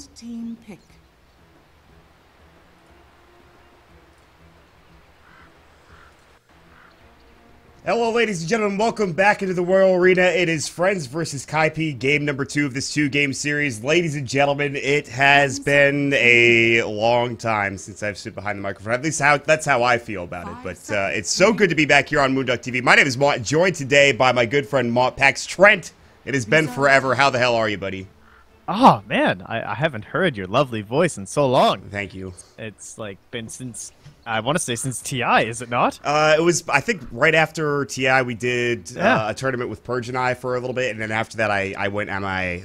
Second team pick. Hello, ladies and gentlemen. Welcome back into the Royal Arena. It is Friends versus Kaipi, game number 2 of this 2-game series. Ladies and gentlemen, it has been a long time since I've stood behind the microphone. At least that's how I feel about it. But it's so good to be back here on Moonduck TV. My name is Mont, joined today by my good friend Pax Trent. It has been forever. How the hell are you, buddy? Oh, man, I haven't heard your lovely voice in so long. Thank you. It's like been since, I want to say since TI, is it not? It was, I think, right after TI we did a tournament with Purge and I for a little bit, and then after that I went on my,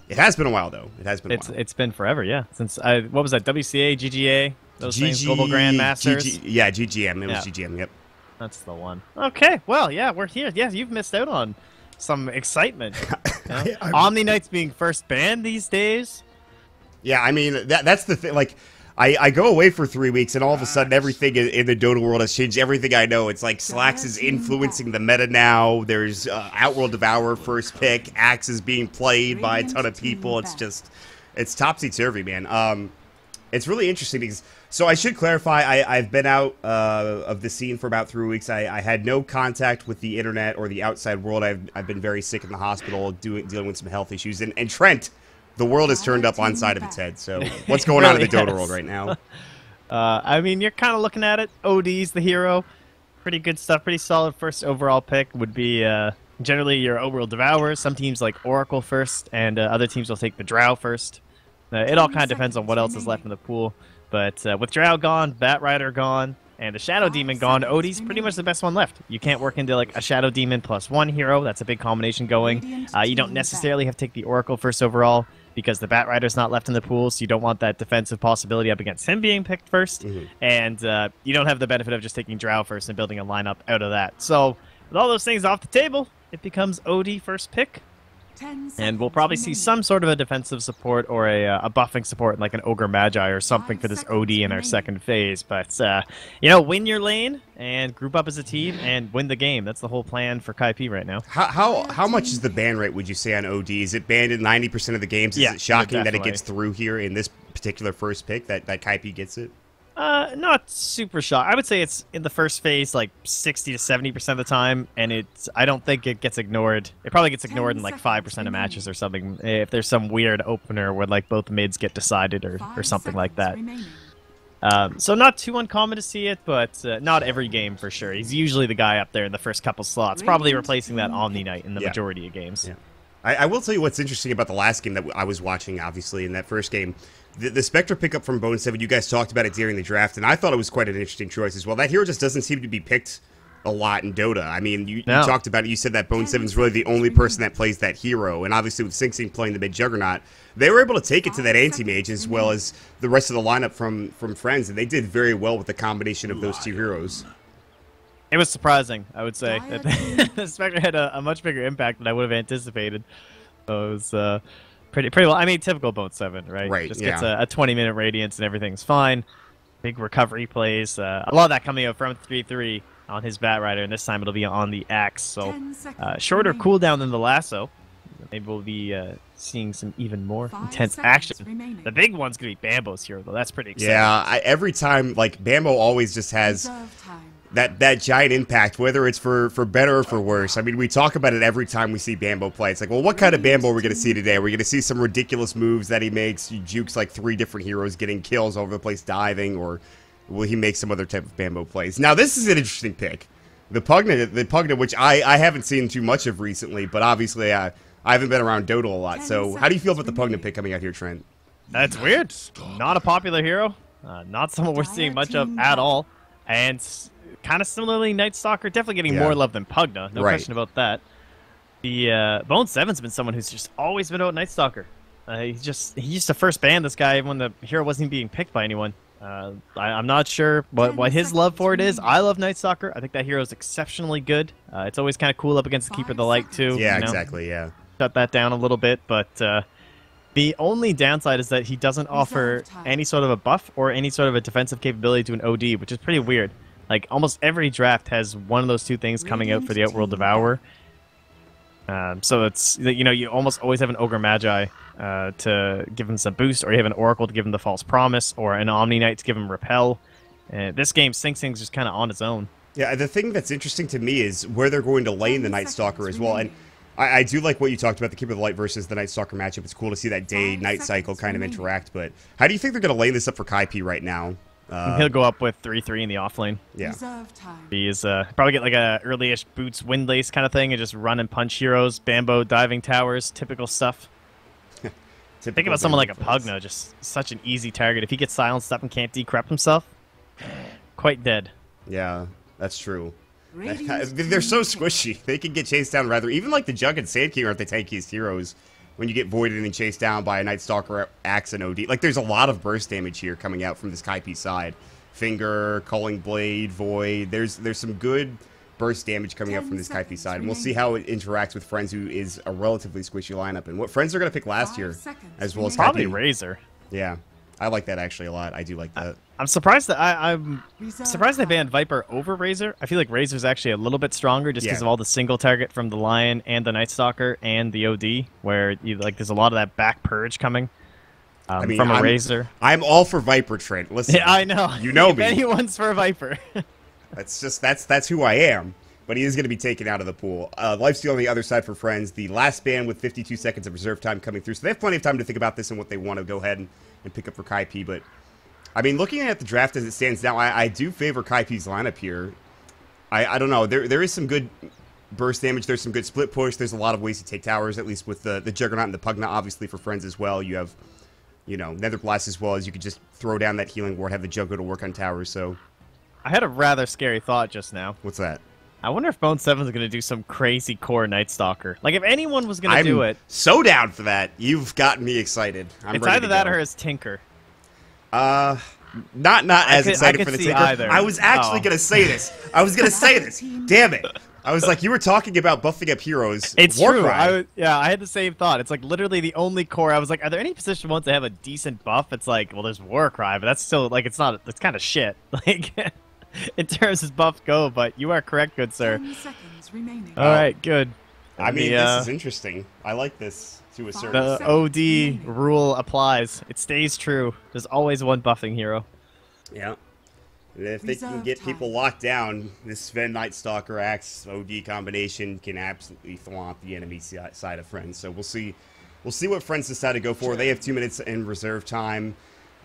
it has been a while, though. It has been a while. It's been forever, yeah. Since, what was that, WCA, GGA, those things, Global Grandmasters? Yeah, GGM, it was GGM, yep. That's the one. Okay, well, yeah, we're here. Yeah, you've missed out on some excitement. Omni Knights being first banned these days. Yeah, I mean, that's the thing. Like, I go away for 3 weeks, and all of a sudden, everything in the Dota world has changed. Everything I know. It's like Slacks is influencing the meta now. There's Outworld Devourer first pick. Axe is being played by a ton of people. It's just, it's topsy-turvy, man. It's really interesting because, so I should clarify, I've been out of the scene for about 3 weeks. I had no contact with the internet or the outside world. I've been very sick in the hospital, dealing with some health issues. And Trent, the world has turned up on side of its head. So what's going on in the Dota world right now? I mean, you're kind of looking at it. OD's the hero. Pretty good stuff. Pretty solid first overall pick would be generally your Outworld Devourer. Some teams like Oracle first, and other teams will take the Drow first. It all kind of depends on what else is left in the pool. But with Drow gone, Bat Rider gone, and the Shadow Demon gone, Odie's pretty much the best one left. You can't work into like a Shadow Demon plus 1 hero. That's a big combination going. You don't necessarily have to take the Oracle first overall because the Bat Rider's not left in the pool, so you don't want that defensive possibility up against him being picked first. And you don't have the benefit of just taking Drow first and building a lineup out of that. So with all those things off the table, it becomes Odie first pick. And we'll probably see some sort of a defensive support or a buffing support like an Ogre Magi or something for this OD in our second phase. But, you know, win your lane and group up as a team and win the game. That's the whole plan for Kaipi right now. How much is the ban rate, would you say, on OD? Is it banned in 90% of the games? Is it shocking that it gets through here in this particular first pick, that Kaipi gets it? Not super shocked. I would say it's in the first phase like 60 to 70% of the time, and I don't think it gets ignored. It probably gets ignored in like 5% of matches or something, if there's some weird opener where like both mids get decided or something like that. So not too uncommon to see it, but not every game for sure. He's usually the guy up there in the first couple slots, probably replacing that Omni Knight in the majority of games. Yeah. I will tell you what's interesting about the last game that I was watching, obviously, in that first game. The Spectre pickup from Bone 7, you guys talked about it during the draft, and I thought it was quite an interesting choice as well. That hero just doesn't seem to be picked a lot in Dota. I mean, you talked about it. You said that Bone 7 is really the only person that plays that hero, and obviously with Sing Sing playing the mid-Juggernaut, they were able to take it to that anti-mage as well as the rest of the lineup from Friends, and they did very well with the combination of those two heroes. It was surprising, I would say, that the Spectre had a much bigger impact than I would have anticipated. So it was pretty well. I mean, typical Bone 7, right? Right, Just gets a 20-minute radiance and everything's fine. Big recovery plays. A lot of that coming out from 3-3 on his Bat Rider, and this time it'll be on the Axe. So shorter cooldown than the Lasso. Maybe we'll be seeing some even more intense action. The big one's going to be Bambo's hero, though. That's pretty exciting. Yeah, every time, like, Bambo always just has that giant impact, whether it's for better or for worse. I mean, we talk about it every time we see Bambo play. It's like, well, what kind of Bambo are we going to see today? Are we going to see some ridiculous moves that he makes? He jukes like 3 different heroes getting kills all over the place diving, or will he make some other type of Bambo plays? Now, this is an interesting pick. The Pugna, which I haven't seen too much of recently, but obviously I haven't been around Dota a lot. So how do you feel about the Pugna pick coming out here, Trent? That's weird. Not a popular hero. Not someone we're seeing much of at all. And kind of similarly, Night Stalker, definitely getting more love than Pugna. No question about that. The Bone 7's been someone who's just always been about Night Stalker. He used to first ban this guy when the hero wasn't even being picked by anyone. I'm not sure what his love for it is. I love Night Stalker. I think that hero is exceptionally good. It's always kind of cool up against the Keeper of the Light, too. Yeah, you know? Exactly, yeah. Shut that down a little bit, but the only downside is that he doesn't offer any sort of a buff or any sort of a defensive capability to an OD, which is pretty weird. Like, almost every draft has one of those two things coming out for the Outworld Devourer. So it's, you know, you almost always have an Ogre Magi to give him some boost, or you have an Oracle to give him the False Promise, or an Omni Knight to give him Repel. This game, Sing Sing's just kind of on its own. Yeah, the thing that's interesting to me is where they're going to lane the Night Stalker as well. And I do like what you talked about, the Keeper of the Light versus the Night Stalker matchup. It's cool to see that day-night cycle kind of interact. But how do you think they're going to lane this up for Kaipi right now? He'll go up with 3/3 in the offlane. Yeah. He's probably get like a early-ish Boots Windlace kind of thing and just run and punch heroes, Bambo diving towers, typical stuff. Think about someone like a Pugna, just such an easy target. If he gets silenced up and can't decrep himself, quite dead. Yeah, that's true. They're so squishy. They can get chased down rather. Even like the Jug and Sand King aren't the tankiest heroes. When you get voided and chased down by a Night Stalker, Axe, and OD. Like, there's a lot of burst damage here coming out from this Kaipi side. Finger, Culling Blade, Void. There's some good burst damage coming out from this Kaipi side. And we'll see how it interacts with Friends, who is a relatively squishy lineup. And what Friends are going to pick last year, as well as Probably Kaipi. Razor. Yeah. I like that actually a lot. I do like that. I'm surprised that I'm surprised they banned Viper over Razor. I feel like Razor's actually a little bit stronger just because of all the single target from the Lion and the Night Stalker and the OD, where there's a lot of that back purge coming from a Razor. I'm all for Viper, Trent. Listen, yeah, I know. You know if me. Anyone's for a Viper. that's who I am. But he is going to be taken out of the pool. Lifesteal on the other side for Friends. The last ban with 52 seconds of reserve time coming through. So they have plenty of time to think about this and what they want to go ahead and pick up for Kaipi. But, I mean, looking at the draft as it stands now, I do favor Kaipi's lineup here. I don't know. There is some good burst damage. There's some good split push. There's a lot of ways to take towers, at least with the Juggernaut and the Pugna, obviously, for Friends as well. You have, Nether Blast as well, as you could just throw down that healing ward, have the Juggo to work on towers. So I had a rather scary thought just now. What's that? I wonder if Bone 7 is going to do some crazy core Night Stalker. Like, if anyone was going to do it... so down for that. You've gotten me excited. It's either that or his Tinker. Not as excited for the Tinker. Either. I was actually going to say this. I was going to say this. Damn it. I was like, you were talking about buffing up heroes. It's true. I had the same thought. It's like literally the only core. I was like, are there any position ones that have a decent buff? It's like, well, there's Warcry, but that's still, like, it's not, it's kind of shit. Like... in terms of buffs go, but you are correct, good sir. All right, good. I mean, this is interesting. I like this to a certain extent. The OD rule applies. It stays true. There's always one buffing hero. Yeah. And if they can get people locked down, this Sven Night Stalker Axe OD combination can absolutely thwomp the enemy side of Friends. So we'll see. We'll see what Friends decide to go for. They have 2 minutes in reserve time.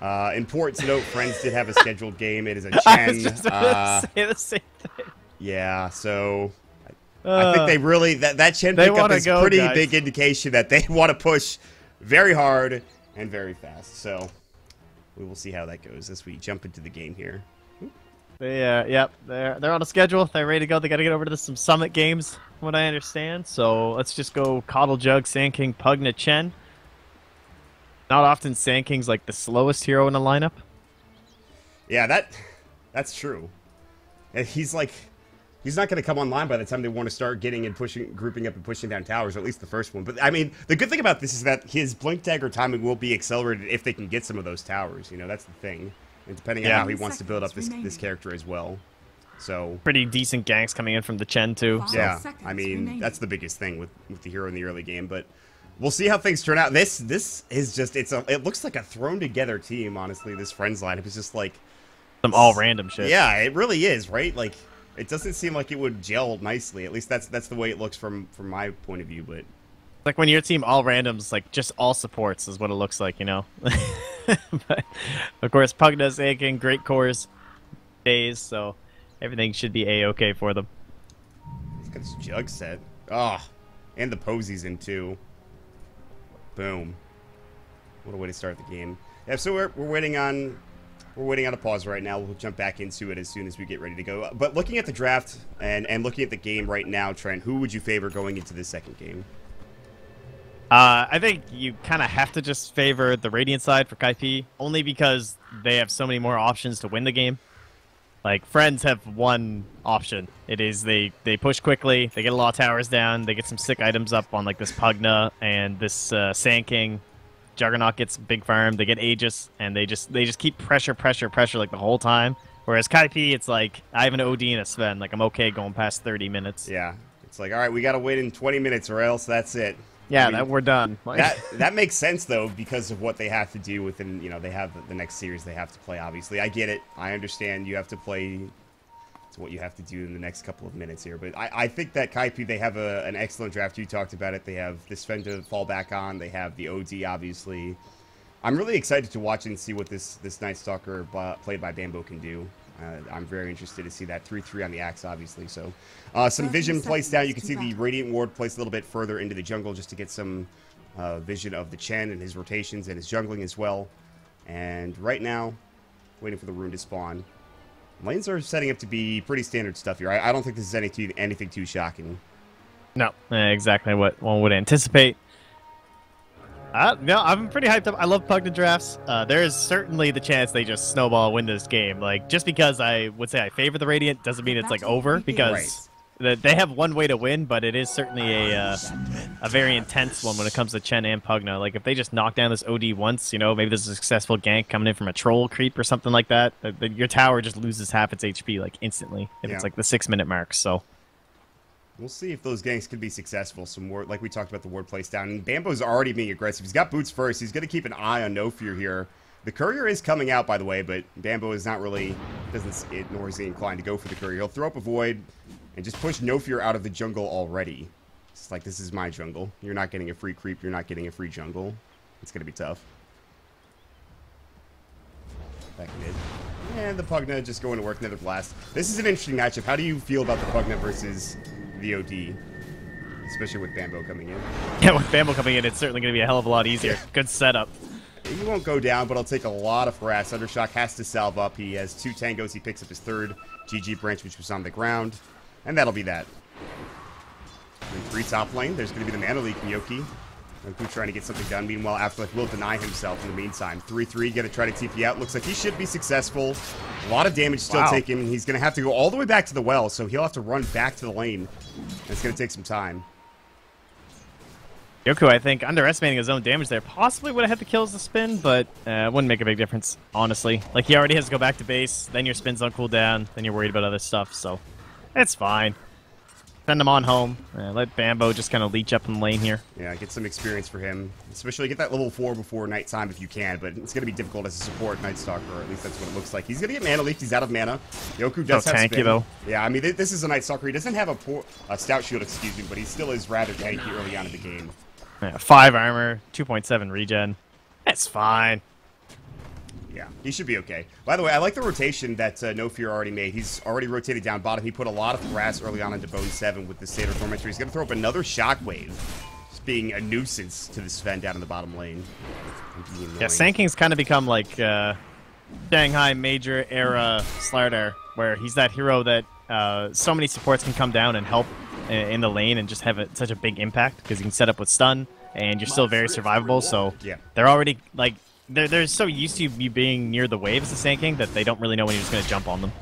Important to note, Friends did have a scheduled game. It is a Chen. I was just say the same thing. Yeah, so I think they really that Chen pickup is a pretty big indication that they want to push very hard and very fast. So we will see how that goes as we jump into the game here. They're on a schedule. They're ready to go. They got to get over to some Summit games, from what I understand. So let's just go Coddle Jug, Sand King, Pugna, Chen. Not often Sand King's like the slowest hero in a lineup. Yeah, that's true. And he's not going to come online by the time they want to start getting and pushing, grouping up and pushing down towers, or at least the first one. But I mean, the good thing about this is that his Blink Dagger timing will be accelerated if they can get some of those towers. That's the thing. And depending on how he wants to build up this character as well. So pretty decent ganks coming in from the Chen too. So. Yeah, I mean, that's the biggest thing with the hero in the early game, but. We'll see how things turn out. This is just it looks like a thrown together team, honestly. This Friends lineup is just like some all random shit. Yeah, it really is, right? Like it doesn't seem like it would gel nicely. At least that's the way it looks from my point of view, but like when your team all randoms, like just all supports is what it looks like, But of course, Pugna's Sand great cores days, so everything should be a-okay for them. Look at this Jug set. Oh, and the Posies in too. Boom. What a way to start the game. Yeah, so we're waiting on a pause right now. We'll jump back into it as soon as we get ready to go. But looking at the draft and looking at the game right now, Trent, who would you favor going into this second game? I think you kind of have to just favor the Radiant side for Kaipi, only because they have so many more options to win the game. Like, Friends have one option. It is they push quickly, they get a lot of towers down, they get some sick items up on, like, this Pugna and this Sand King. Juggernaut gets big farm, they get Aegis, and they just keep pressure, like, the whole time. Whereas Kaipi, it's like, I have an OD and a Sven. Like, I'm okay going past 30 minutes. Yeah. It's like, all right, we got to win in 20 minutes or else that's it. Yeah, I mean, we're done. that makes sense, though, because of what they have to do within, they have the next series they have to play, obviously. I get it. I understand you have to play to what you have to do in the next couple of minutes here. But I think that Kaipi, they have an excellent draft. You talked about it. They have this Sven to fall back on. They have the OD, obviously. I'm really excited to watch and see what this Night Stalker played by Bambo can do. I'm very interested to see that 3-3 on the axe, obviously. So, some vision placed down. You can see the Radiant Ward placed a little bit further into the jungle just to get some vision of the Chen and his rotations and his jungling as well. And right now, waiting for the rune to spawn. Lanes are setting up to be pretty standard stuff here. I don't think this is anything too shocking. No, exactly what one would anticipate. No, I'm pretty hyped up. I love Pugna drafts. There is certainly the chance they just snowball win this game. Like, just because I would say I favor the Radiant doesn't mean it's like over, because they have one way to win, but it is certainly a very intense one when it comes to Chen and Pugna. Like, if they just knock down this OD once, maybe there's a successful gank coming in from a troll creep or something like that, your tower just loses half its HP like instantly if it's like the 6-minute mark. So. We'll see if those ganks can be successful. Some more, like we talked about, the ward place down. And Bambo's already being aggressive. He's got boots first. He's going to keep an eye on No Fear here. The courier is coming out, by the way, but Bambo is not really, nor is he inclined to go for the courier. He'll throw up a void and just push No Fear out of the jungle already. It's like, this is my jungle. You're not getting a free creep. You're not getting a free jungle. It's going to be tough. Back mid. And the Pugna just going to work Nether Blast. This is an interesting matchup. How do you feel about the Pugna versus the OD, especially with Bambo coming in? Yeah, with Bambo coming in, it's certainly going to be a hell of a lot easier. Good setup. He won't go down, but I'll take a lot of harass. Undershock has to salve up. He has 2 tangos. He picks up his 3rd GG branch, which was on the ground. And that'll be that. In 3 top lane, there's going to be the Mana Leak from Yoki. Yoku trying to get something done. Meanwhile, Afterlife will deny himself in the meantime. 3-3, going to try to TP out. Looks like he should be successful. A lot of damage still taken. He's going to have to go all the way back to the well, so he'll have to run back to the lane. It's going to take some time. Yoku, I think, underestimating his own damage there. Possibly would have had the kills to spin, but it wouldn't make a big difference, honestly. Like, he already has to go back to base, then your spins on cooldown, then you're worried about other stuff, so it's fine. Send him on home. Let Bambo just kind of leech up in the lane here. Yeah, get some experience for him. Especially get that level 4 before nighttime if you can, but it's going to be difficult as a support Night Stalker, or at least that's what it looks like. He's going to get Mana Leaked. He's out of mana. Yoku does have tanky, spin. though. Yeah, I mean, this is a Night Stalker. He doesn't have a Stout Shield, excuse me, but he still is rather tanky early on in the game. Yeah, 5 armor, 2.7 regen. That's fine. Yeah, he should be okay. By the way, I like the rotation that No Fear already made. He's already rotated down bottom. He put a lot of harass early on into Bone 7 with the Satyr Tormentor. He's going to throw up another Shockwave, just being a nuisance to the Sven down in the bottom lane. Yeah, Sanking's kind of become like Shanghai Major era Slardar, where he's that hero that so many supports can come down and help in the lane and just have such a big impact, because you can set up with stun, and you're still very survivable, so they're already, like, they're so used to you being near the waves of Sand King that they don't really know when you're just going to jump on them.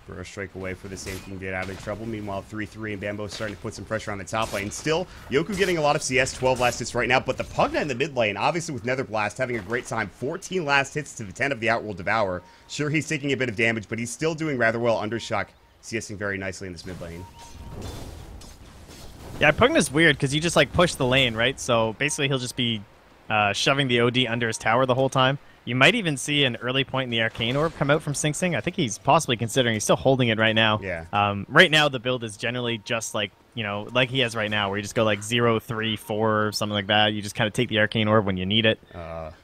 For a strike away for the Sand King to get out of trouble. Meanwhile, 3-3 and Bambo starting to put some pressure on the top lane. Still, Yoku getting a lot of CS, 12 last hits right now, but the Pugna in the mid lane, obviously with Nether Blast, having a great time. 14 last hits to the 10 of the Outworld Devour. Sure, he's taking a bit of damage, but he's still doing rather well. Undershock CSing very nicely in this mid lane. Yeah, Pugna's weird because you just like push the lane, right? So basically he'll just be shoving the OD under his tower the whole time. You might even see an early point in the Arcane Orb come out from Sing Sing. I think he's possibly considering, he's still holding it right now. Yeah. Right now the build is generally just like, like he has right now, where you just go like 0, 3, 4, or something like that. You just kind of take the Arcane Orb when you need it. But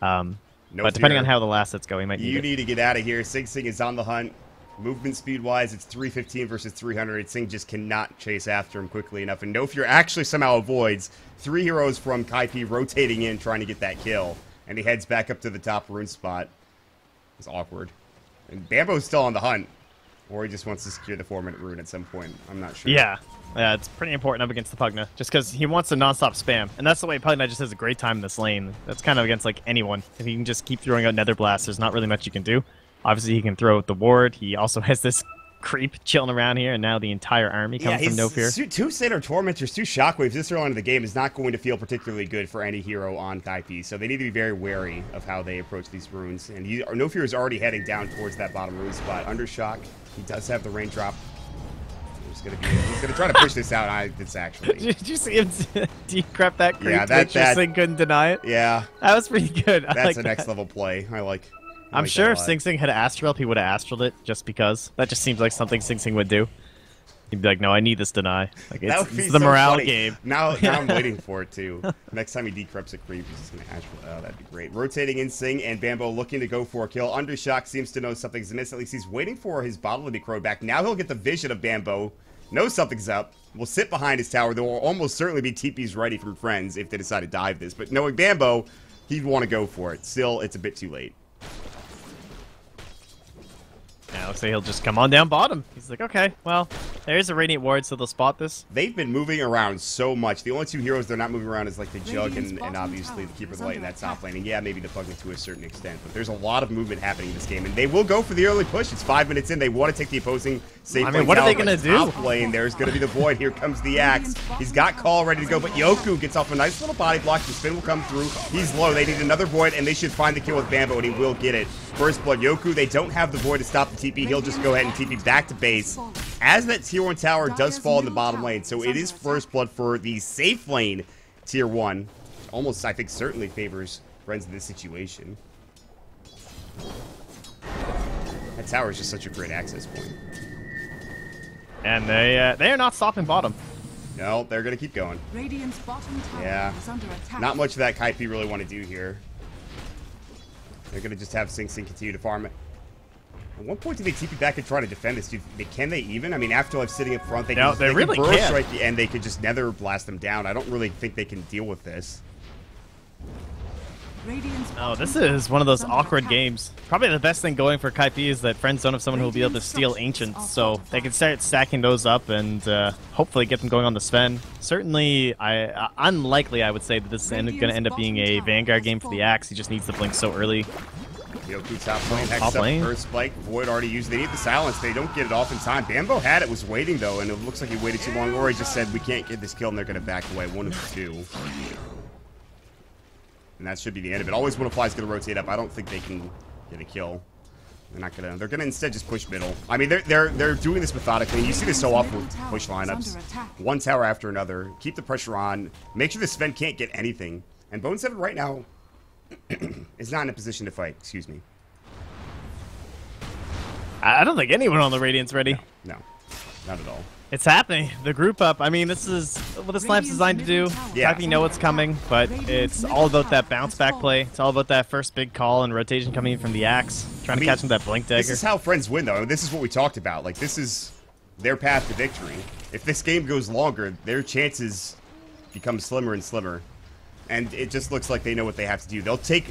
depending on how the last sets go, he might need it. You need to get out of here. Sing Sing is on the hunt. Movement speed-wise, it's 315 versus 300. Sing just cannot chase after him quickly enough. And No Fear actually somehow avoids 3 heroes from Kaipi rotating in, trying to get that kill. And he heads back up to the top rune spot. It's awkward. And Bambo's still on the hunt. Or he just wants to secure the 4-minute rune at some point. I'm not sure. Yeah, it's pretty important up against the Pugna, just because he wants to non-stop spam. And that's the way Pugna just has a great time in this lane. That's kind of against like anyone. If you can just keep throwing out Nether Blast, there's not really much you can do. Obviously, he can throw out the ward. He also has this creep chilling around here, and now the entire army comes from No Fear. 2 Satyr Tormentors, 2 Shockwaves this early into the game is not going to feel particularly good for any hero on Kaipi, so they need to be very wary of how they approach these runes. And No Fear is already heading down towards that bottom rune spot. Undershock, he does have the raindrop. Just He's gonna try to push this out. It's actually. Did you see him decrep that creep? Yeah, that Sing couldn't deny it. Yeah, that was pretty good. That's like a next level play. I'm sure if Sing Sing had Astral up, he would have Astraled it just because. That just seems like something Sing Sing would do. He'd be like, no, I need this deny. Like, it's the so morale funny. game. Now I'm waiting for it, too. Next time he decrypts a creep, he's just going to Astral. Oh, that'd be great. Rotating in Sing and Bambo looking to go for a kill. Undershock seems to know something's amiss. At least he's waiting for his bottle to be crowed back. Now he'll get the vision of Bambo. Knows something's up. Will sit behind his tower. There will almost certainly be TPs ready from friends if they decide to dive this. But knowing Bambo, he'd want to go for it. Still, it's a bit too late. Yeah, looks like he'll just come on down bottom. He's like, okay, well, there's a Radiant Ward, so they'll spot this. They've been moving around so much. The only two heroes they're not moving around is like the Jug and obviously the Keeper of the Light in that top lane. And yeah, maybe the Pugna to a certain extent. But there's a lot of movement happening in this game. And they will go for the early push. It's 5 minutes in. They want to take the opposing safe lane. What are they going to do? Top lane, there's going to be the Void. Here comes the Axe. He's got Call ready to go. But Yoku gets off a nice little body block. The spin will come through. He's low. They need another Void, and they should find the kill with Bambo, and he will get it. First Blood Yoku. They don't have the Void to stop the TP. He'll just go ahead and TP back to base. As that tier 1 tower does fall in the bottom lane, so it is First Blood for the safe lane tier 1. Almost, I think, certainly favors friends in this situation. That tower is just such a great access point. And they are not stopping bottom. No, they're going to keep going. Radiant's bottom tower is under attack. Not much of that Kaipi really want to do here. They're going to just have Sing Sing continue to farm it. At what point do they TP back and try to defend this? Can they even? I mean, Afterlife sitting up front, they can really burst can't. strike and they could just nether blast them down. I don't really think they can deal with this. Oh, this is one of those awkward games. Probably the best thing going for Kaipi is that friends don't have someone who will be able to steal Ancients, so they can start stacking those up and hopefully get them going on the Sven. Certainly, unlikely, I would say, that this is going to end up being a Vanguard game for the Axe. He just needs to blink so early. Yoku top lane, Hex up, first spike, Void already used. They need the silence. They don't get it off in time. Bambo had it, was waiting though, and it looks like he waited too long, or he just said, we can't get this kill, and they're going to back away. One of the two. And that should be the end of it. Always when a fly's going to rotate up. I don't think they can get a kill. They're not going to. They're going to instead just push middle. I mean, they're doing this methodically. You see this so often with push lineups. One tower after another. Keep the pressure on. Make sure the Sven can't get anything. And Bone 7 right now is not in a position to fight. Excuse me. I don't think anyone on the Radiant's ready. No, not at all. It's happening. The group up. I mean, this is what this lamp's designed to do. Yeah. Kaipi know what's coming, but it's all about that bounce back play. It's all about that first big call and rotation coming in from the Axe. Trying to catch him with that Blink Dagger. This is how friends win, though. This is what we talked about. Like, this is their path to victory. If this game goes longer, their chances become slimmer and slimmer. And it just looks like they know what they have to do. They'll take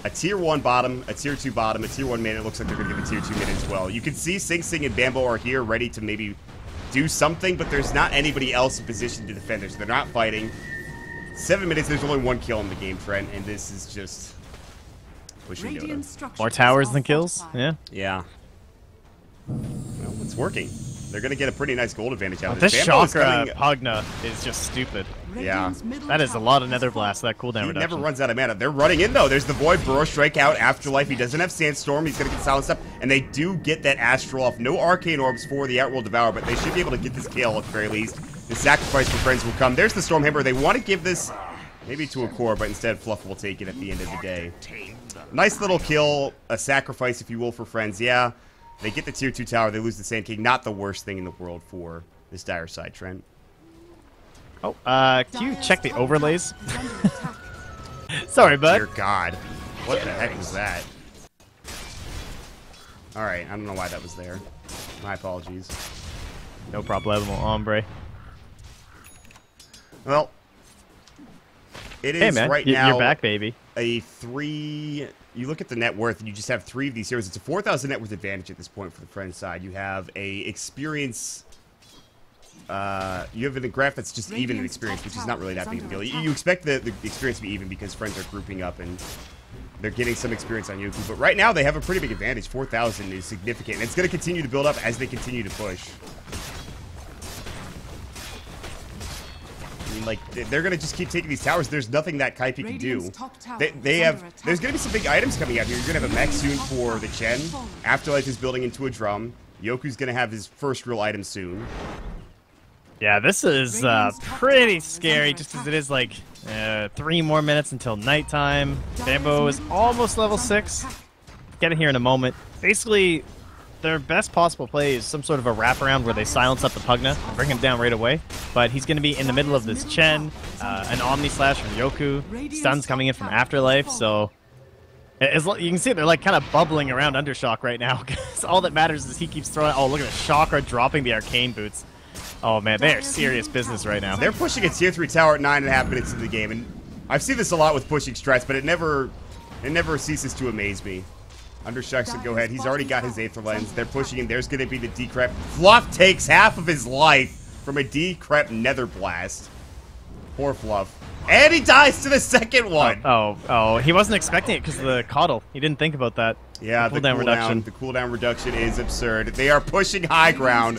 a tier 1 bottom, a tier 2 bottom, a tier 1 mid. It looks like they're going to give a tier 2 mid as well. You can see Sing Sing and Bambo are here ready to maybe do something, but there's not anybody else in position to defend this. They're not fighting. 7 minutes, there's only 1 kill in the game, Trent, and this is just pushing Yoda. More towers than kills? Yeah. Yeah. Well, it's working. They're going to get a pretty nice gold advantage out of This this. Chakra Pugna is just stupid. Yeah. That is a lot of Nether Blast, that cooldown He reduction. never runs out of mana. They're running in, though. There's the Void, Burrow Strike out, Afterlife. He doesn't have Sandstorm. He's going to get silenced up. And they do get that Astral off. No Arcane Orbs for the Outworld Devourer, but they should be able to get this kill at the very least. The sacrifice for friends will come. There's the Stormhammer. They want to give this maybe to a core, but instead Fluff will take it at the end of the day. Nice little kill, a sacrifice, if you will, for friends. Yeah, they get the tier 2 tower. They lose the Sand King. Not the worst thing in the world for this dire side, Trent. Oh, can you check the overlays? Sorry, bud. Dear God. What the heck was that? Alright, I don't know why that was there. My apologies. No problemo, hombre. Well, it is hey, man, right now you're back, baby. a 3... You look at the net worth, and you just have 3 of these heroes. It's a 4,000 net worth advantage at this point for the friend side. You have a experience... you have a graph that's just even in experience, which is not really that big of a deal. You expect the experience to be even because friends are grouping up and they're getting some experience on Yoku. But right now, they have a pretty big advantage. 4,000 is significant, and it's going to continue to build up as they continue to push. I mean, like, they're going to just keep taking these towers. There's nothing that Kaipi can do. They have... There's going to be some big items coming out here. You're going to have a mech soon for the Chen. Afterlife is building into a drum. Yoku's going to have his first real item soon. Yeah, this is pretty scary, just as it is like 3 more minutes until nighttime. Bambo is almost level 6. Get it here in a moment. Basically, their best possible play is some sort of a wraparound where they silence up the Pugna and bring him down right away. But he's going to be in the middle of this Chen, an Omni Slash from Yoku, stuns coming in from Afterlife, so you can see they're like kind of bubbling around Undershock right now. All that matters is he keeps throwing. Oh, look at the Shocker dropping the Arcane Boots. Oh man, they are serious business right now. They're pushing a tier 3 tower at 9.5 minutes into the game, and I've seen this a lot with pushing strats, but it never ceases to amaze me. Undershock's to go ahead. He's already got his Aether Lens. They're pushing him. There's going to be the Decrep. Fluff takes half of his life from a Decrep Nether Blast. Poor Fluff. And he dies to the second one. Oh, he wasn't expecting it because of the Coddle. He didn't think about that. Yeah, the cooldown reduction is absurd. They are pushing high ground.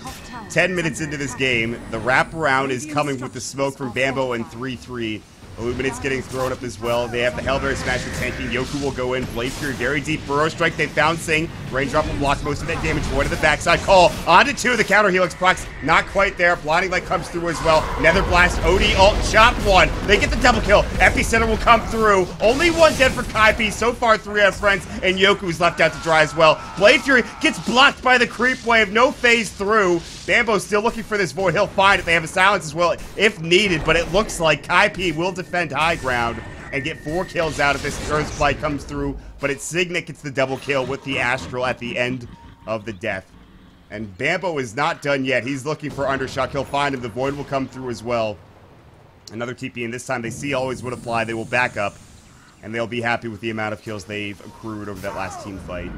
10 minutes into this game, the wraparound is coming with the smoke from Bambo and 3-3. Illuminate's getting thrown up as well. They have the Hellbearer Smasher tanking. Yoku will go in. Blade Fury very deep. Burrow Strike they found Sing. Raindrop will block most of that damage. Void to the backside. Call onto 2. The counter Helix procs not quite there. Blinding Light comes through as well. Nether Blast. OD ult. Chop 1. They get the double kill. Epicenter will come through. Only 1 dead for Kaipi. So far 3 on friends. And Yoku's left out to dry as well. Blade Fury gets blocked by the creep wave. No phase through. Bambo's still looking for this void. He'll find it. They have a silence as well if needed, but it looks like Kaipi will defend high ground and get 4 kills out of this. Earth's Flight comes through, but it's Signet gets the double kill with the Astral at the end of the death. And Bambo is not done yet. He's looking for Undershock. He'll find him. The void will come through as well. Another TP, and this time they see always would fly. They will back up, and they'll be happy with the amount of kills they've accrued over that last team fight.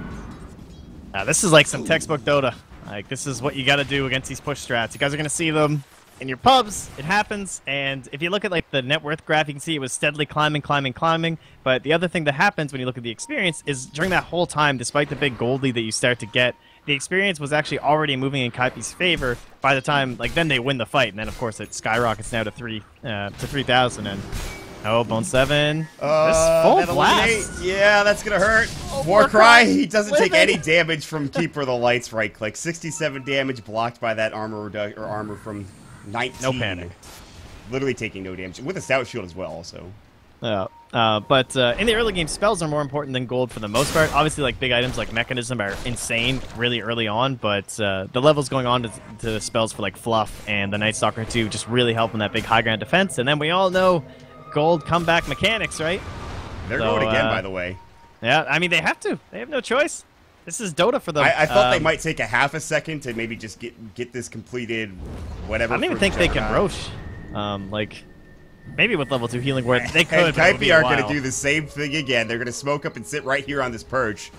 This is like some textbook Dota. Like, this is what you got to do against these push strats. You guys are going to see them in your pubs. It happens. And if you look at, like, the net worth graph, you can see it was steadily climbing. But the other thing that happens when you look at the experience is during that whole time, despite the big gold lead that you start to get, the experience was actually already moving in Kaipi's favor by the time, like, then they win the fight. And then, of course, it skyrockets now to 3,000. And oh, Bone 7. This full blast. Yeah, that's going to hurt. Oh, Warcry, he doesn't take any damage from Keeper of the Lights right click. 67 damage blocked by that armor from 19. No panic. Literally taking no damage. With a Stout Shield as well, so. But in the early game, spells are more important than gold for the most part. Obviously, like big items like Mechanism are insane really early on, but the levels going on to spells for like Fluff and the Night Stalker 2 just really help in that big high ground defense. And then we all know gold comeback mechanics, right? They're going again, by the way. Yeah, I mean, they have to. They have no choice. This is Dota for them. I thought they might take a half a second to maybe just get this completed, whatever. I don't even think they can Roche. Like, maybe with level 2 healing where they could, and Kaipi are going to do the same thing again. They're going to smoke up and sit right here on this perch.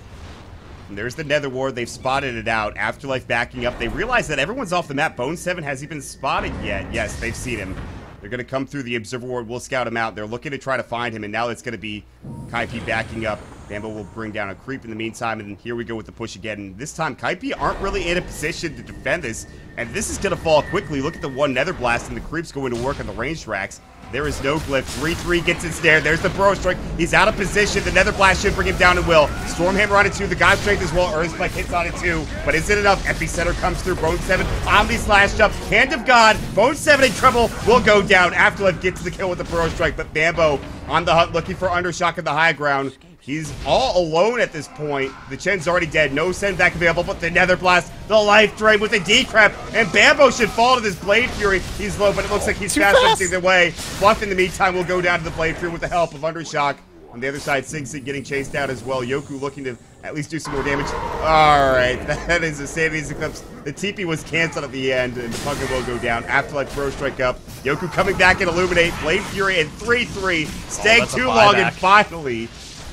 And there's the Nether Ward. They've spotted it out. Afterlife backing up. They realize that everyone's off the map. Bone 7 hasn't been spotted yet. Yes, they've seen him. They're going to come through the Observer Ward. We'll scout him out. They're looking to try to find him, and now it's going to be Kaipi backing up. Bambo will bring down a creep in the meantime, and here we go with the push again. And this time, Kaipi aren't really in a position to defend this, and this is going to fall quickly. Look at the one Nether Blast, and the creep's going to work on the range tracks. There is no glyph. 3-3 gets ensnared. There's the Burrow Strike. He's out of position. The Nether Blast should bring him down and will. Stormhammer on it too. The God Strength as well. Earthspike hits on it too. But is it enough? Epicenter comes through. Bone 7. Omni slashed up. Hand of God. Bone 7 in trouble. Will go down. Afterlife gets the kill with the Burrow Strike. But Bambo on the hunt looking for Undershock at the high ground. He's all alone at this point. The Chen's already dead. No send back available, but the Nether Blast, the Life Drain with the Decrep, and Bambo should fall to this Blade Fury. He's low, but it looks like he's fast either way. Fluff in the meantime will go down to the Blade Fury with the help of Undershock. On the other side, Sing Sing getting chased out as well. Yoku looking to at least do some more damage. Alright, that is a Sanity's Eclipse. The TP was canceled at the end, and the Pugna will go down. Afterlife Burrow Strike up. Yoku coming back and Illuminate. Blade Fury and 3-3. Staying too long, and finally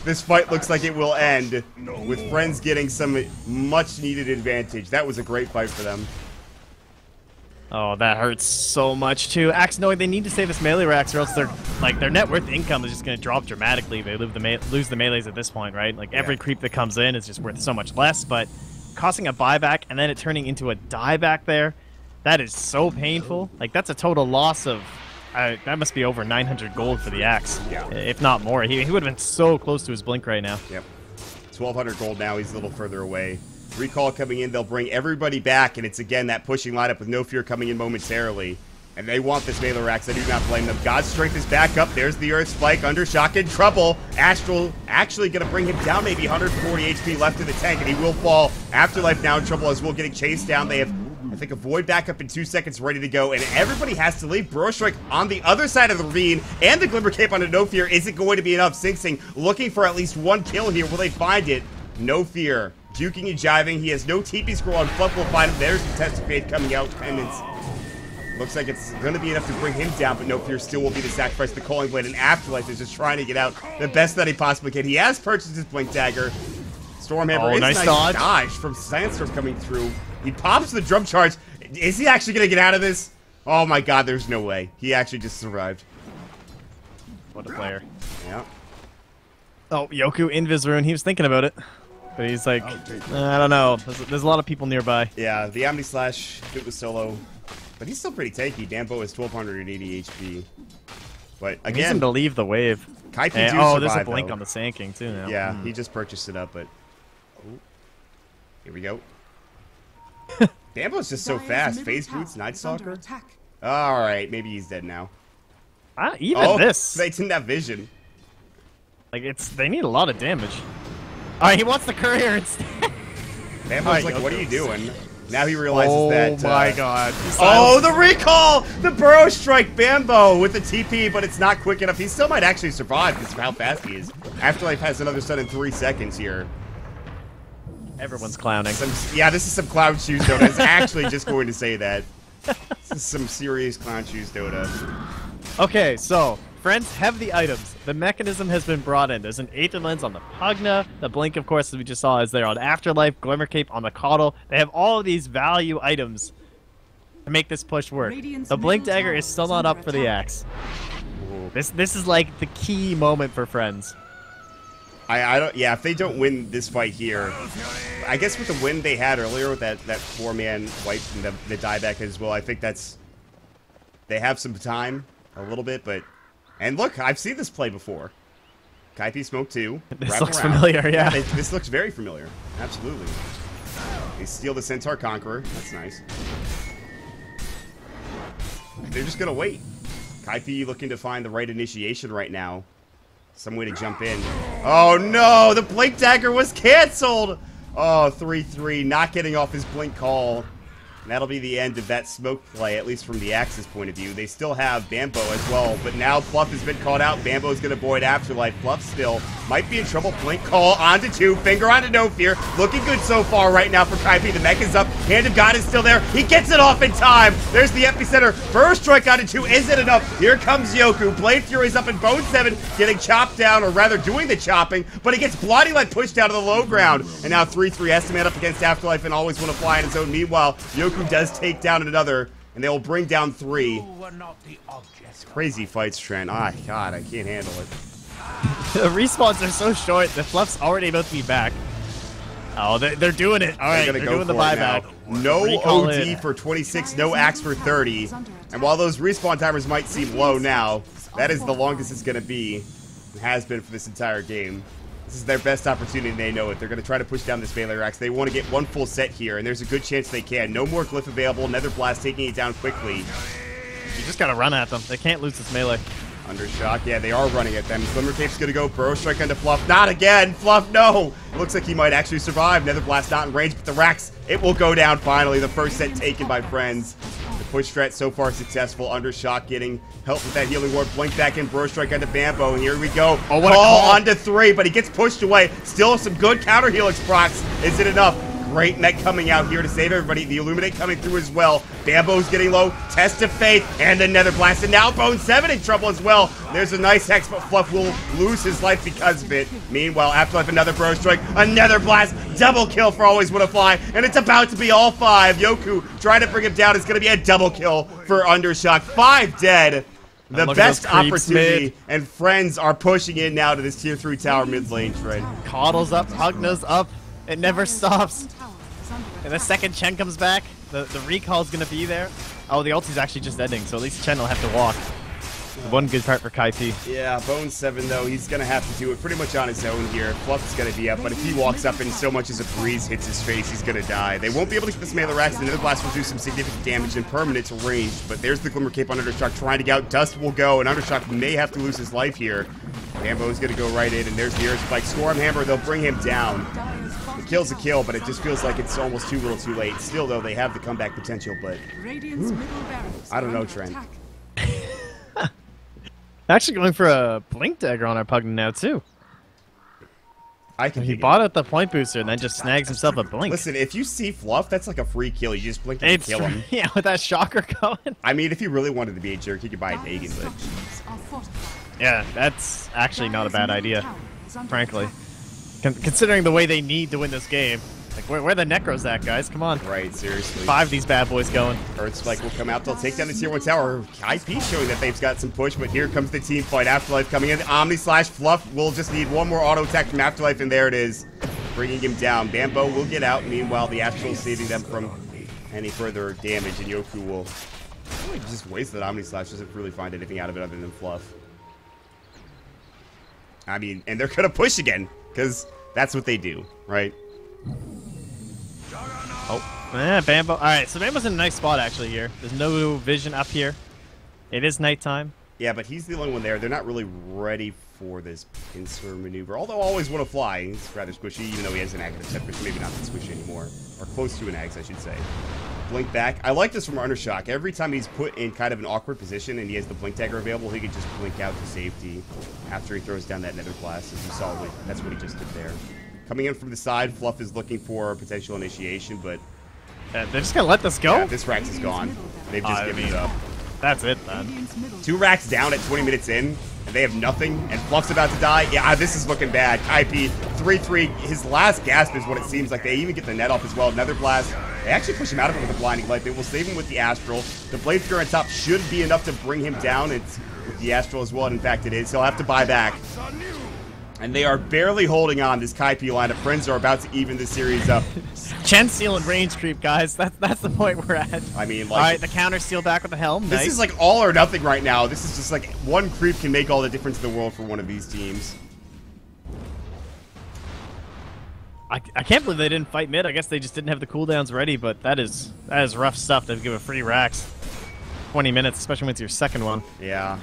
this fight looks like it will end with friends getting some much-needed advantage. That was a great fight for them. Oh, that hurts so much too. Axe knowing they need to save this melee racks, or else their net worth income is just going to drop dramatically. They lose the melees at this point, right? Like every creep that comes in is just worth so much less. But costing a buyback and then it turning into a dieback there, that is so painful. Like that's a total loss of. That must be over 900 gold for the Axe, if not more. He would have been so close to his blink right now. Yep. 1,200 gold now. He's a little further away. Recall coming in. They'll bring everybody back, and it's, again, that pushing lineup with No Fear coming in momentarily. And they want this Melee Rax. I do not blame them. God's Strength is back up. There's the Earth Spike. Undershock in trouble. Astral actually going to bring him down. Maybe 140 HP left in the tank, and he will fall. Afterlife now in trouble as well, getting chased down. They have, I think, a Void back up in 2 seconds, ready to go. And everybody has to leave. Burrow Strike on the other side of the ravine. And the Glimmer Cape on a No Fear isn't going to be enough. Sing Sing looking for at least one kill here. Will they find it? No Fear. Juking and jiving. He has no TP scroll on. Fluff will find him. There's the Test of Faith coming out. Pendants. Looks like it's going to be enough to bring him down, but No Fear still will be the sacrifice. The Calling Blade and Afterlife is just trying to get out the best that he possibly can. He has purchased his Blink Dagger. Stormhammer is nice dodge from Sandstorm coming through. He pops the drum charge. Is he actually going to get out of this? Oh my god, there's no way. He actually just survived. What a player. Yeah. Oh, Yoku Invis Rune. He was thinking about it. But he's like, I don't know. There's a lot of people nearby. Yeah, the Omni Slash, if it was solo. But he's still pretty tanky. Dambo is 1280 HP. But He needs again, him to leave the wave. Kaipi And, do oh, there's a survive, blink though. on the Sand King too now. Yeah, he just purchased it up, but... Oh. Here we go. Dambo's just so Dire's fast. middle Phase tower Boots, Night is under Stalker. attack. Alright, maybe he's dead now. Even Oh, this. they didn't have vision. Like, they need a lot of damage. Alright, he wants the courier instead. Dambo's Alright, like, Yoku. what are you doing? Now he realizes that... Oh my god. Oh, the recall! The Burrow Strike Bambo with the TP, but it's not quick enough. He still might actually survive because of how fast he is. Afterlife has another stun in 3 seconds here. Everyone's clowning. Yeah, this is some clown shoes Dota. I was actually just going to say that. This is some serious clown shoes Dota. Okay, so, friends have the items. The mechanism has been brought in. There's an Aether Lens on the Pugna. The Blink, of course, as we just saw, is there on Afterlife. Glimmer Cape on the Caudal. They have all of these value items to make this push work. Radiant's The Blink middle Dagger tower is still is not under up for the attack. axe. This is like the key moment for friends. I don't. Yeah, if they don't win this fight here, I guess with the win they had earlier with that 4-man wipe and the dieback as well, I think that's they have some time a little bit, but and look, I've seen this play before. Kaipi Smoke 2. This wrap looks around. familiar, yeah. This looks very familiar. Absolutely. They steal the Centaur Conqueror. That's nice. They're just gonna wait. Kaipi looking to find the right initiation right now. Some way to jump in. Oh no, the Blink Dagger was canceled! Oh, 3-3, not getting off his Blink call. And that'll be the end of that smoke play, at least from the Axis point of view. They still have Bambo as well, but now Fluff has been called out. Bambo's going to void Afterlife. Fluff still might be in trouble. Blink call onto 2. Finger onto No Fear. Looking good so far right now for Kaipi. The mech is up. Hand of God is still there. He gets it off in time. There's the epicenter. First strike onto 2. Is it enough? Here comes Yoku. Blade Fury's up in Bone 7, getting chopped down, or rather doing the chopping, but he gets Bloody Light pushed down to the low ground. And now 3-3 has to man up against Afterlife and always want to fly in his own. Meanwhile, Yoku does take down another, and they will bring down 3. It's crazy fights, Trent. Ah, God, I can't handle it. The respawns are so short. The Fluff's already about to be back. Oh, they're doing it. All right, they're go doing the for it buyback. now. No Recall OD it. for 26, no axe for 30. And while those respawn timers might seem low now, that is the longest it's going to be. It has been for this entire game. This is their best opportunity, and they know it. They're going to try to push down this Melee Axe. They want to get one full set here, and there's a good chance they can. No more Glyph available. Nether Blast taking it down quickly. You just gotta run at them. They can't lose this melee. Undershock, yeah, they are running at them. Glimmer Cape's going to go. Burrow Strike onto Fluff. Not again. Fluff, no. Looks like he might actually survive. Nether Blast not in range, but the Rax, it will go down finally. The first set taken by friends. The push strat so far successful. Undershock getting help with that healing ward. Blink back in. Burrow Strike onto Bambo. And here we go. Oh, what a call call. onto 3, but he gets pushed away. Still some good counter helix procs. Is it enough? Great mech coming out here to save everybody. The Illuminate coming through as well. Bambo's getting low. Test of Faith and the Nether Blast. And now Bone 7 in trouble as well. There's a nice Hex, but Fluff will lose his life because of it. Meanwhile, Afterlife, another Burrow Strike. Another Blast. Double kill for Always Wanna Fly. And it's about to be all 5. Yoku trying to bring him down. It's going to be a double kill for Undershock. 5 dead. The look at best those creeps opportunity. mid. And friends are pushing in now to this tier 3 tower mid lane, Fred. Caudal's up, Pugna's up. It never Dire's stops. bottom tower is under And the attack. second Chen comes back, the recall's gonna be there. Oh, the ulti's actually just ending, so at least Chen will have to walk. One good part for Kaipi. Yeah, Bone 7, though, he's going to have to do it pretty much on his own here. Fluff is going to be up, but if he walks up and so much as a breeze hits his face, he's going to die. They won't be able to get this melee racks, and the Nether Blast will do some significant damage and permanent to range, but there's the Glimmer Cape on Undershock trying to get out. Dust will go, and Undershock may have to lose his life here. Bambo's going to go right in, and there's the Earth Spike. Storm Hammer, they'll bring him down. The kill's a kill, but it just feels like it's almost too little too late. Still, though, they have the comeback potential, but I don't know, Trent. Actually going for a Blink Dagger on our Pugna now, too. He bought out the point booster and then just snags himself a Blink. Listen, if you see Fluff, that's like a free kill. You just blink and kill him. Yeah, with that shocker going. I mean, if he really wanted to be a jerk, he could buy a Dagon, but... Yeah, that's actually not a bad idea, frankly. Considering the way they need to win this game. Like, where the Necros at, guys? Come on. Right, seriously. 5 these bad boys going. Earth Spike will come out. They'll take down the Tier 1 tower. Kaipi showing that they've got some push, but here comes the team fight. Afterlife coming in. Omni slash Fluff will just need one more auto attack from Afterlife, and there it is. Bringing him down. Bambo will get out. Meanwhile, the Astral saving them from any further damage, and Yoku will really just waste that Omni slash. Doesn't really find anything out of it other than Fluff. I mean, and they're going to push again, because that's what they do, right? Oh, yeah, Bambo. All right, so Bambo's in a nice spot, actually, here. There's no vision up here. It is nighttime. Yeah, but he's the only one there. They're not really ready for this pincer maneuver, although I always want to fly. He's rather squishy, even though he has an active set, but maybe not that squishy anymore. Or close to an axe, I should say. Blink back. I like this from Undershock. Every time he's put in kind of an awkward position and he has the Blink Dagger available, he can just blink out to safety after he throws down that Nether Blast. As you saw, that's what he just did there. Coming in from the side, Fluff is looking for a potential initiation, but... they're just going to let this go? Yeah, this Rax is gone. They've just given it up. That's it, man. 2 racks down at 20 minutes in, and they have nothing, and Fluff's about to die. Yeah, this is looking bad. Kaipi, 3-3. His last gasp is what it seems like. They even get the net off as well. Nether Blast. They actually push him out of it with a Blinding Light. They will save him with the Astral. The Blade Fury on top should be enough to bring him down. It's with the Astral as well, and in fact it is. He'll have to buy back. And they are barely holding on, this Kaipi lineup. Friends are about to even this series up. Chen Seal and range creep, guys. That's the point we're at. I mean, like... Alright, the counter Seal back with the helm. This is like all or nothing right now. This is just like one creep can make all the difference in the world for one of these teams. I can't believe they didn't fight mid. I guess they just didn't have the cooldowns ready, but that is rough stuff to give a free racks. 20 minutes, especially when it's your second one. Yeah.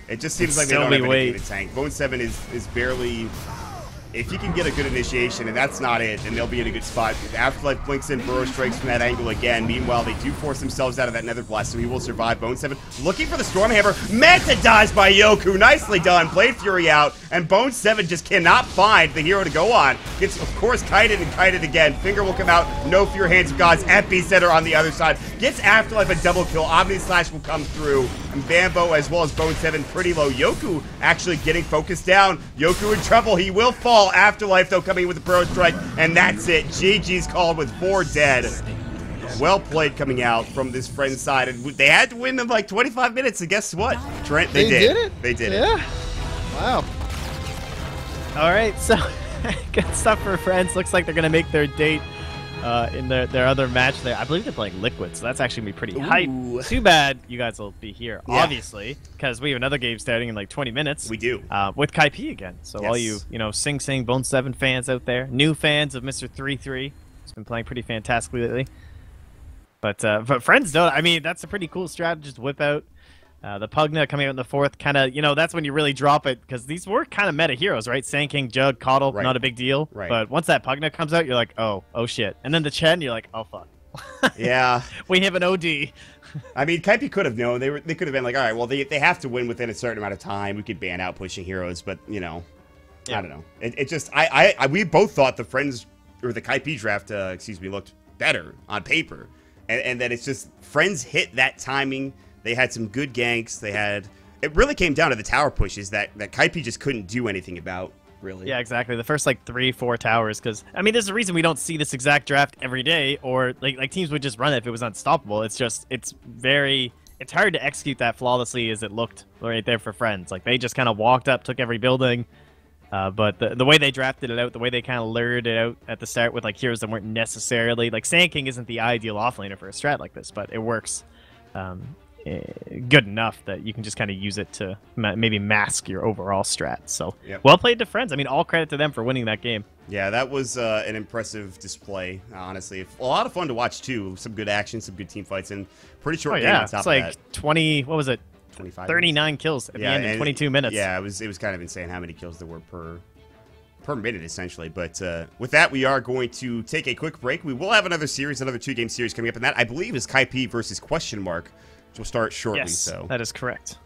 It just seems like they don't have anything to tank. Bone 7 is barely... If he can get a good initiation, and that's not it, then they'll be in a good spot. Afterlife blinks in, Burrow strikes from that angle again. Meanwhile, they do force themselves out of that Nether Blast, so he will survive. Bone 7 looking for the Storm Hammer. Manta dies by Yoku. Nicely done. Blade Fury out, and Bone 7 just cannot find the hero to go on. Gets, of course, kited and kited again. Finger will come out. No Fear Hands of Gods. Epicenter on the other side. Gets Afterlife a double kill. Omni Slash will come through. And Bambo, as well as Bone 7, pretty low. Yoku actually getting focused down. Yoku in trouble. He will fall. Afterlife, though, coming with the Burrow Strike, and that's it. GG's called with 4 dead. Well played coming out from this friend's side, and they had to win in like 25 minutes, and guess what, Trent? They did it. They did it. Yeah. Wow. All right, so good stuff for Friends. Looks like they're going to make their date in their other match there. I believe they're playing Liquid, so that's actually going to be pretty hype. Too bad you guys will be here, obviously, because we have another game starting in like 20 minutes. We do. With Kaipi again. So all you, Sing Sing, Bone 7 fans out there, new fans of Mr. 3-3, he's been playing pretty fantastically lately. But Friends don't. I mean, that's a pretty cool strat to just whip out. The Pugna coming out in the 4th, kind of, that's when you really drop it, because these were kind of meta heroes, right? Sand King, Jug, Coddle, not a big deal. Right. But once that Pugna comes out, you're like, oh shit. And then the Chen, you're like, oh fuck. Yeah. We have an OD. I mean, Kaipi could have known. They could have been like, all right, well, they have to win within a certain amount of time. We could ban out pushing heroes, but, I don't know. It just, we both thought the Friends, or the Kaipi draft, looked better on paper. And then it's just, Friends hit that timing. They had some good ganks. It really came down to the tower pushes that Kaipi just couldn't do anything about, really. Yeah, exactly. The first, 3-4 towers, because, I mean, there's a reason we don't see this exact draft every day, or, like teams would just run it if it was unstoppable. It's just, it's hard to execute that flawlessly as it looked right there for Friends. Like, they just kind of walked up, took every building, but the way they drafted it out, the way they kind of lured it out at the start with, heroes that weren't necessarily, Sand King isn't the ideal offlaner for a strat like this, but it works. good enough that you can just kind of use it to maybe mask your overall strat. So Yep. well played to Friends. I mean, all credit to them for winning that game. Yeah, that was an impressive display, honestly. A lot of fun to watch, too. Some good action, some good team fights, and pretty short game on top it's of like that. 20, what was it? 25 39 kills at the end in 22 minutes. Yeah, it was kind of insane how many kills there were per minute, essentially. But with that, we are going to take a quick break. We will have another series, another 2-game series coming up, and that, I believe, is Kaipi versus Question Mark, which will start shortly. Yes, So that is correct.